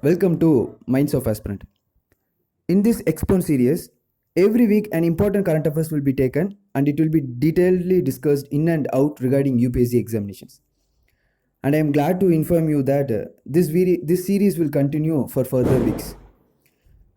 Welcome to Minds of Aspirant. In this Expound series, every week an important current affairs will be taken and it will be detailedly discussed in and out regarding UPSC examinations. And I am glad to inform you that this series will continue for further weeks.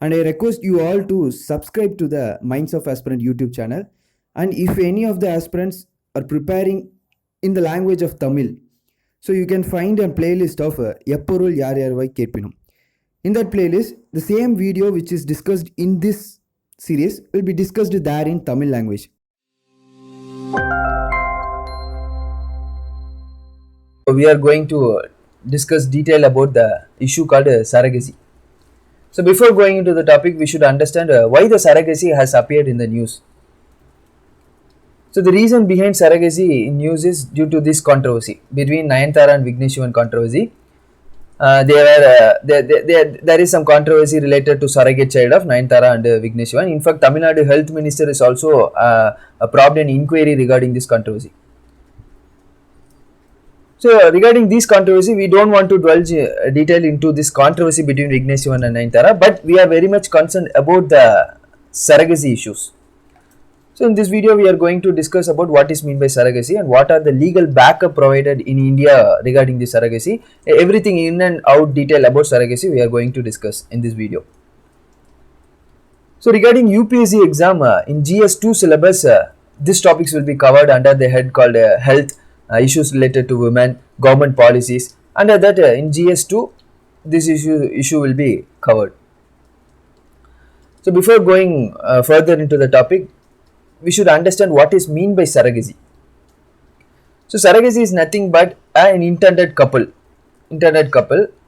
And I request you all to subscribe to the Minds of Aspirant YouTube channel. And if any of the aspirants are preparing in the language of Tamil, so you can find a playlist of Epporul Yar Yarvai Kepinum. In that playlist, the same video which is discussed in this series will be discussed there in Tamil language. We are going to discuss detail about the issue called surrogacy. So before going into the topic, we should understand why the surrogacy has appeared in the news. So the reason behind surrogacy in news is due to this controversy between Nayanthara and Vignesh Shivan controversy. There is some controversy related to surrogate child of Nayanthara and Vignesh Shivan. In fact, Tamil Nadu Health Minister is also probed an inquiry regarding this controversy. So regarding this controversy, we don't want to dwell detail into this controversy between Vignesh Shivan and Nayanthara, but we are very much concerned about the surrogacy issues. So in this video, we are going to discuss about what is meant by surrogacy and what are the legal backup provided in India regarding the surrogacy. Everything in and out detail about surrogacy we are going to discuss in this video. So regarding UPSC exam in GS2 syllabus, these topics will be covered under the head called health issues related to women, government policies. Under that in GS2, this issue will be covered. So before going further into the topic, we should understand what is mean by surrogacy. So surrogacy is nothing but an intended couple,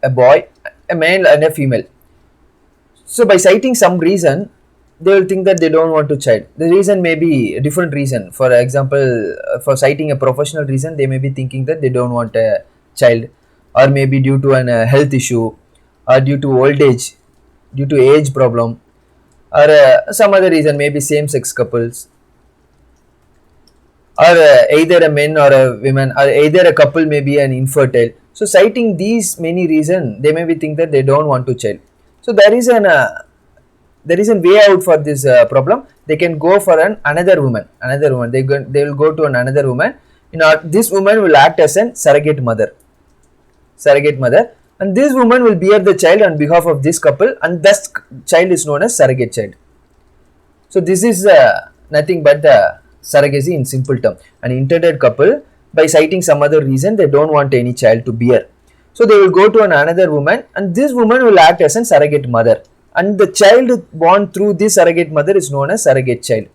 a boy, a male and a female. So by citing some reason, they will think that they don't want to child. The reason may be a different reason. For example, for citing a professional reason, they may be thinking that they don't want a child, or maybe due to an health issue, or due to old age, due to age problem, or some other reason, maybe same-sex couples, or either a man or a woman, or either a couple may be an infertile. So citing these many reasons, they may be think that they don't want to child. So there is a way out for this problem. They can go for another woman. They will go to another woman. This woman will act as a surrogate mother, and this woman will bear the child on behalf of this couple, and thus child is known as surrogate child. So this is nothing but the surrogacy in simple term. An intended couple, by citing some other reason, they don't want any child to bear. So they will go to another woman, and this woman will act as a surrogate mother, and the child born through this surrogate mother is known as surrogate child.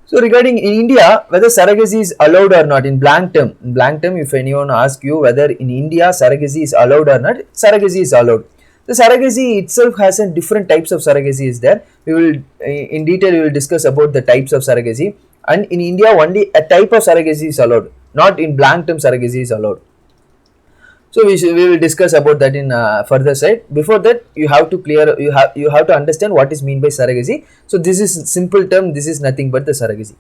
So regarding in India, whether surrogacy is allowed or not, in blank term, if anyone asks you whether in India surrogacy is allowed or not, surrogacy is allowed. The surrogacy itself has a different types of surrogacy is there. We will in detail we will discuss about the types of surrogacy, and in India only a type of surrogacy is allowed, not in blank term surrogacy is allowed. So we will discuss about that in further side. Before that, you have to understand what is mean by surrogacy. So this is simple term. This is nothing but the surrogacy.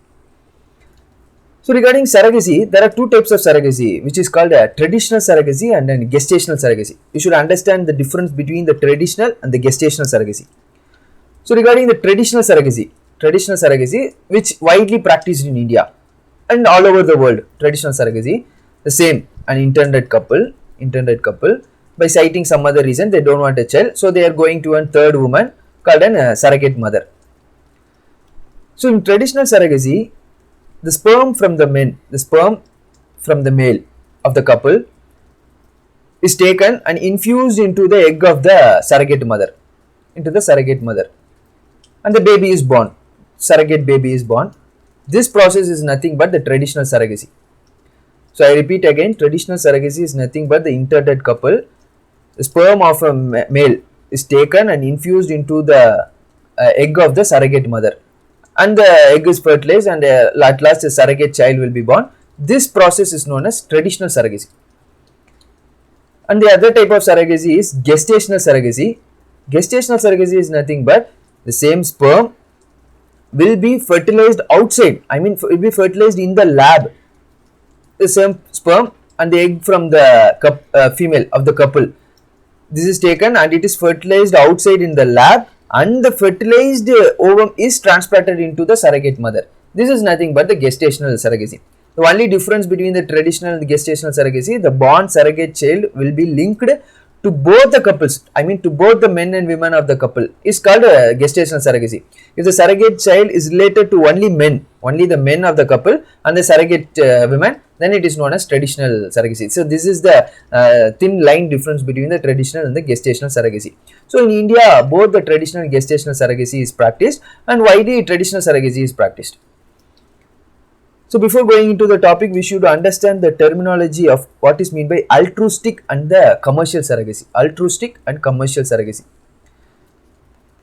So regarding surrogacy, there are two types of surrogacy, which is called a traditional surrogacy and then gestational surrogacy. You should understand the difference between the traditional and the gestational surrogacy. So regarding the traditional surrogacy, which widely practiced in India and all over the world, traditional surrogacy, the same, an intended couple, by citing some other reason they don't want a child, so they are going to a third woman called a surrogate mother. So in traditional surrogacy, the sperm from the male of the couple is taken and infused into the egg of the surrogate mother, and the baby is born. Surrogate baby is born. This process is nothing but the traditional surrogacy. So I repeat again, traditional surrogacy is nothing but the intended couple. The sperm of a male is taken and infused into the egg of the surrogate mother, and the egg is fertilized, and at last a surrogate child will be born. This process is known as traditional surrogacy. And the other type of surrogacy is gestational surrogacy. Gestational surrogacy is nothing but the same sperm will be fertilized outside. Will be fertilized in the lab. The same sperm and the egg from the female of the couple This is taken and it is fertilized outside in the lab, and the fertilized ovum is transplanted into the surrogate mother. This is nothing but the gestational surrogacy. The only difference between the traditional and the gestational surrogacy, the born surrogate child will be linked to both the couples, I mean to both the men and women of the couple, is called gestational surrogacy. If the surrogate child is related to only men, only the men of the couple and the surrogate women, then it is known as traditional surrogacy. So this is the thin line difference between the traditional and the gestational surrogacy. So in India, both the traditional and gestational surrogacy is practiced, and widely traditional surrogacy is practiced. So before going into the topic, we should understand the terminology of what is meant by altruistic and the commercial surrogacy. Altruistic and commercial surrogacy.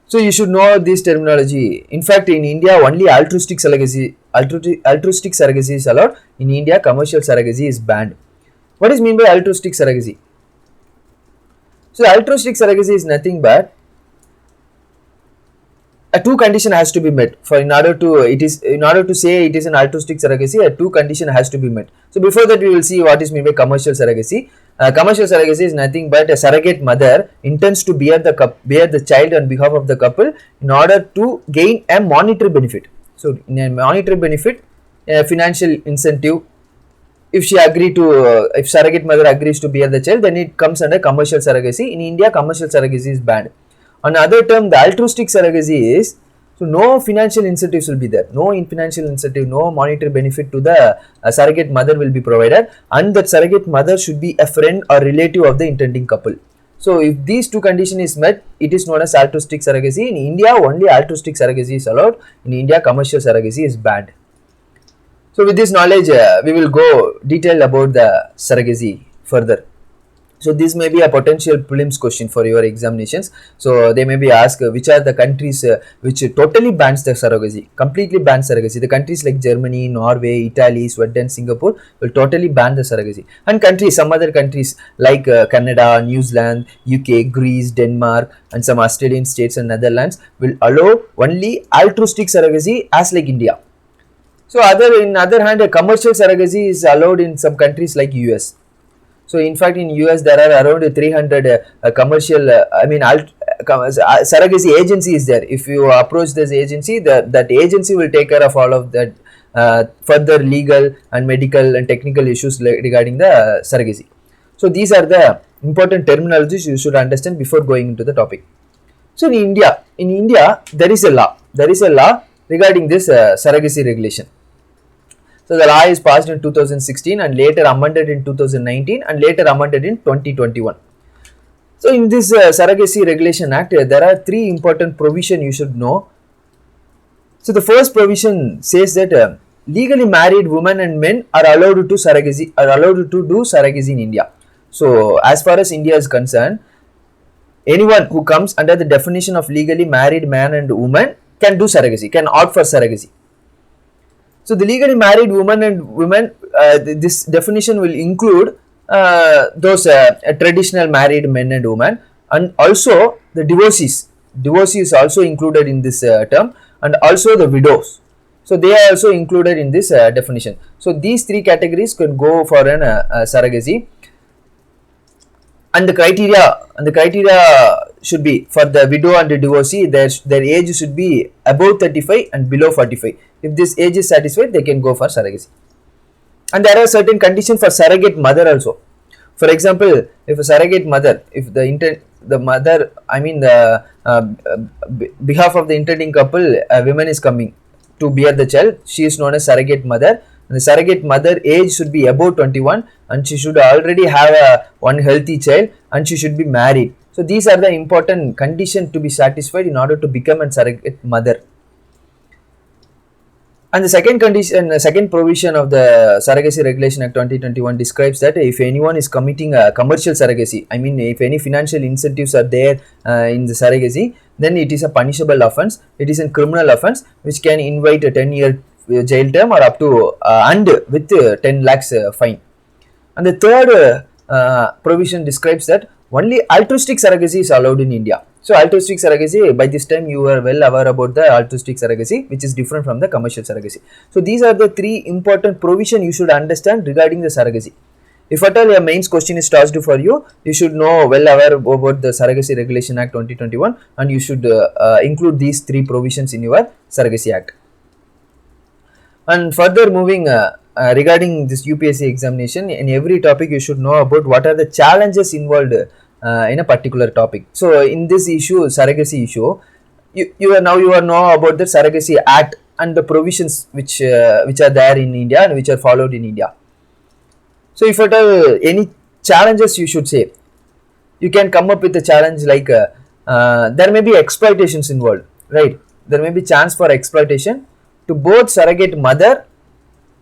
So you should know this terminology. In fact, in India, only altruistic surrogacy is allowed. In India, commercial surrogacy is banned. What is meant by altruistic surrogacy? So altruistic surrogacy is nothing but a two condition has to be met for in order to say it is an altruistic surrogacy. A two condition has to be met. So before that, we will see what is meant by commercial surrogacy. Commercial surrogacy is nothing but a surrogate mother intends to bear the child on behalf of the couple in order to gain a monetary benefit. So in a monetary benefit, a financial incentive. If surrogate mother agrees to bear the child, then it comes under commercial surrogacy. In India, commercial surrogacy is banned. Another term, the altruistic surrogacy is, so no financial incentives will be there. No financial incentive, no monetary benefit to the surrogate mother will be provided, and that surrogate mother should be a friend or relative of the intending couple. So if these two conditions is met, it is known as altruistic surrogacy. In India, only altruistic surrogacy is allowed. In India, commercial surrogacy is banned. So with this knowledge, we will go detailed about the surrogacy further. So this may be a potential prelims question for your examinations. So they may be asked which are the countries which totally bans the surrogacy, completely bans surrogacy. The countries like Germany, Norway, Italy, Sweden, Singapore will totally ban the surrogacy. And some other countries like Canada, New Zealand, UK, Greece, Denmark, and some Australian states and Netherlands will allow only altruistic surrogacy as like India. So other hand, a commercial surrogacy is allowed in some countries like US. So in fact, in US there are around 300 commercial, surrogacy agency is there. If you approach this agency, that agency will take care of all of that further legal and medical and technical issues regarding the surrogacy. So these are the important terminologies you should understand before going into the topic. So in India, there is a law regarding this surrogacy regulation. So the law is passed in 2016 and later amended in 2019 and later amended in 2021. So in this Surrogacy Regulation Act, there are three important provisions you should know. So the first provision says that legally married women and men are allowed to do surrogacy in India. So as far as India is concerned, anyone who comes under the definition of legally married man and woman can do surrogacy, can opt for surrogacy. So the legally married women, this definition will include those traditional married men and women, and also the divorcees. Divorcee is also included in this term, and also the widows. So they are also included in this definition. So these three categories can go for an surrogacy. And the criteria should be for the widow and the divorcee, their age should be above 35 and below 45. If this age is satisfied, they can go for surrogacy. And there are certain conditions for surrogate mother also. For example, if a surrogate mother, if the behalf of the intending couple, a woman is coming to bear the child, she is known as surrogate mother. And the surrogate mother age should be above 21 and she should already have one healthy child and she should be married. So these are the important conditions to be satisfied in order to become a surrogate mother. And the second provision of the Surrogacy Regulation Act 2021 describes that if anyone is committing a commercial surrogacy, I mean if any financial incentives are there in the surrogacy, then it is a punishable offence. It is a criminal offence which can invite a 10-year jail term or up to and with 10 lakhs fine. And the third provision describes that only altruistic surrogacy is allowed in India. So altruistic surrogacy, by this time you are well aware about the altruistic surrogacy, which is different from the commercial surrogacy. So these are the three important provisions you should understand regarding the surrogacy. If at all your mains question is tossed for you, you should know well aware about the Surrogacy Regulation Act 2021, and you should include these 3 provisions in your Surrogacy Act. And further moving regarding this UPSC examination, in every topic you should know about what are the challenges involved in a particular topic. So in this issue, surrogacy issue, you are know about the Surrogacy Act and the provisions which are there in India and which are followed in India. So if at all any challenges you should say, you can come up with a challenge like there may be exploitations involved, right? There may be chance for exploitation to both surrogate mother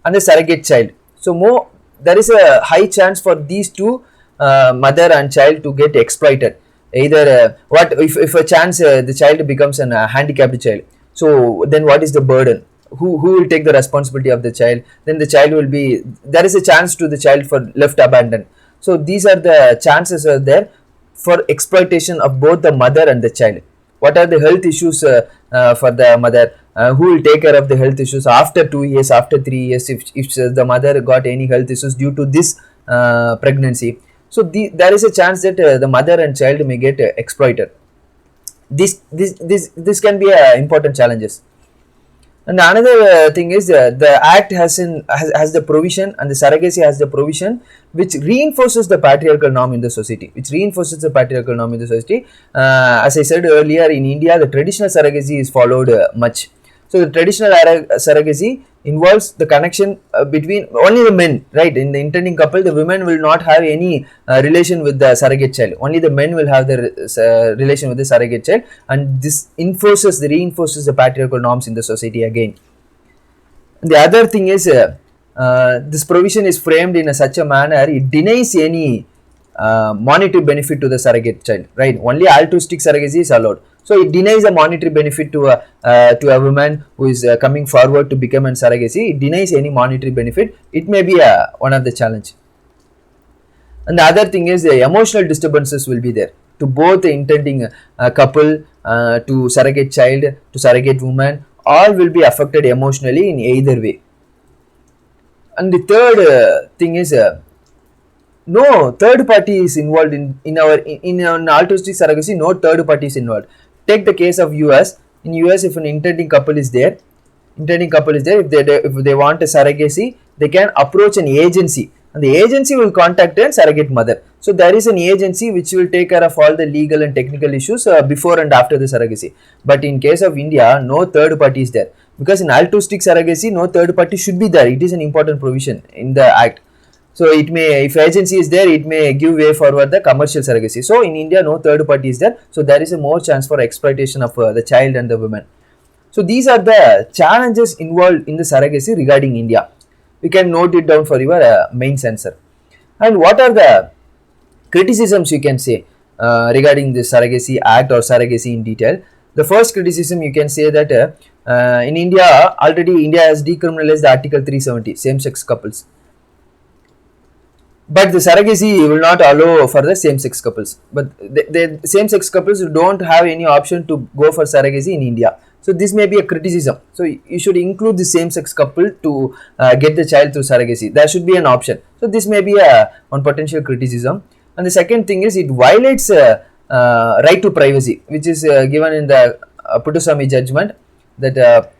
and the surrogate child. So there is a high chance for these two, mother and child, to get exploited. Either what if a chance the child becomes an handicapped child, so then what is the burden? Who will take the responsibility of the child? Then the child will be, there is a chance to the child for left abandoned. So these are the chances are there for exploitation of both the mother and the child. What are the health issues for the mother? Who will take care of the health issues after 2 years, after 3 years, if the mother got any health issues due to this pregnancy? So there is a chance that the mother and child may get exploited. This can be important challenges. And another thing is the act has the provision, and the surrogacy has the provision which reinforces the patriarchal norm in the society. As I said earlier, in India, the traditional surrogacy is followed much. So the traditional surrogacy involves the connection between only the men, right? In the intending couple, the women will not have any relation with the surrogate child. Only the men will have the relation with the surrogate child, and this reinforces the patriarchal norms in the society again. And the other thing is this provision is framed in such a manner it denies any monetary benefit to the surrogate child, right? Only altruistic surrogacy is allowed. So it denies a monetary benefit to a woman who is coming forward to become a surrogacy. It denies any monetary benefit. It may be one of the challenge. And the other thing is the emotional disturbances will be there to both the intending couple, to surrogate child, to surrogate woman. All will be affected emotionally in either way. And the third thing is no third party is involved in an altruistic surrogacy. No third party is involved. Take the case of US. In US, if an intending couple is there, if they want a surrogacy, they can approach an agency, and the agency will contact a surrogate mother. So there is an agency which will take care of all the legal and technical issues before and after the surrogacy. But in case of India, no third party is there, because in altruistic surrogacy, no third party should be there. It is an important provision in the act. So it may, if agency is there, it may give way forward the commercial surrogacy. So in India, no third party is there. So there is a more chance for exploitation of the child and the women. So these are the challenges involved in the surrogacy regarding India. You can note it down for your main answer. And what are the criticisms you can say regarding the Surrogacy Act or surrogacy in detail? The first criticism you can say that in India, already India has decriminalized the Article 370, same-sex couples. But the surrogacy will not allow for the same-sex couples. But the same-sex couples don't have any option to go for surrogacy in India. So this may be a criticism. So you should include the same-sex couple to get the child through surrogacy. There should be an option. So this may be one potential criticism. And the second thing is it violates right to privacy, which is given in the Puttaswamy judgment, that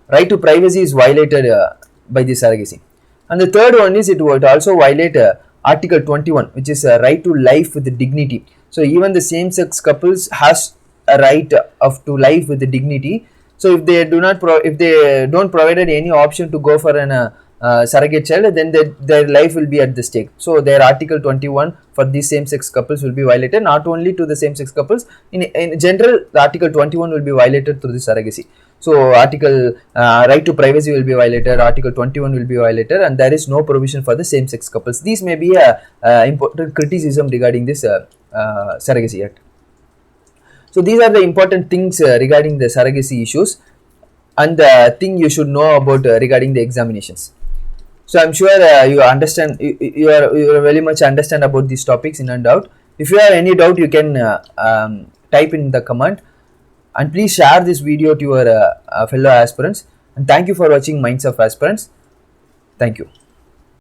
right to privacy is violated by the surrogacy. And the third one is it would also violate Article 21, which is a right to life with dignity. So even the same-sex couples has a right to life with dignity. So if they don't provide any option to go for an surrogate child, then their life will be at the stake. So their Article 21 for these same-sex couples will be violated. Not only to the same-sex couples, in general, the Article 21 will be violated through the surrogacy. So Article right to privacy will be violated, Article 21 will be violated, and there is no provision for the same-sex couples. These may be a important criticism regarding this Surrogacy Act. So these are the important things regarding the surrogacy issues, and the thing you should know about regarding the examinations. So I'm sure you understand, you are very much understand about these topics in and out. If you have any doubt, you can type in the comment. And please share this video to your fellow aspirants. And thank you for watching Minds of Aspirants. Thank you.